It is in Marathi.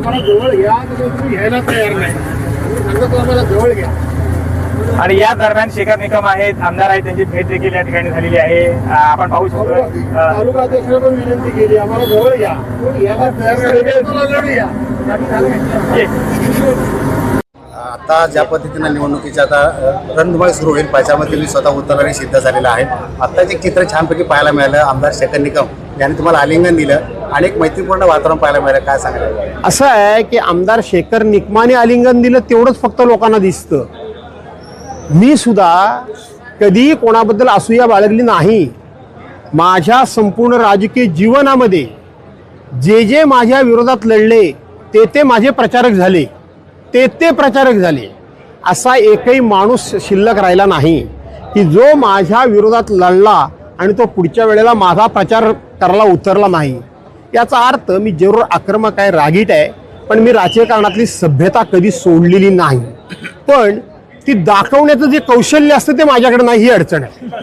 आम्हाला जवळ घ्या तुम्ही घ्यायला तयार नाही सांगतो आम्हाला जवळ घ्या। आणि या दरम्यान शेखर निकम आहेत, आमदार आहेत, त्यांची भेट देखील या ठिकाणी झालेली आहे। आपण पाहू शकतो तालुका अध्यक्षाला पण विनंती केली आम्हाला जवळ घ्या घ्यायला तयार लढूया। आता ज्या पद्धतीनं निवडणुकीची आता रणधुमाळी सुरू होईल त्याच्यामध्ये मी स्वतः उतरणारे सिद्ध झालेला आहे। आत्ताचे चित्र छानपैकी पाहायला मिळालं। आमदार शेखर निकम यांनी तुम्हाला आलिंगन दिलं आणि एक मैत्रीपूर्ण वातावरण पाहायला मिळालं, काय सांगायला? असं आहे की आमदार शेखर निकमाने आलिंगन दिलं तेवढंच फक्त लोकांना दिसतं। मी सुद्धा कधी कोणाबद्दल असूया बाळगली नाही। माझ्या संपूर्ण राजकीय जीवनामध्ये जे माझ्या विरोधात लढले ते माझे प्रचारक झाले, ते प्रचारक झाले। असा एकही माणूस शिल्लक राहिला नाही की जो माझ्या विरोधात लढला आणि तो पुढच्या वेळेला माझा प्रचार करायला उतरला नाही। याचा अर्थ मी जरूर आक्रमक आहे, रागीट आहे, पण मी राजकारणातली सभ्यता कधी सोडलेली नाही। पण ती दाखवण्याचं जे कौशल्य असतं ते माझ्याकडे नाही, ही अडचण आहे।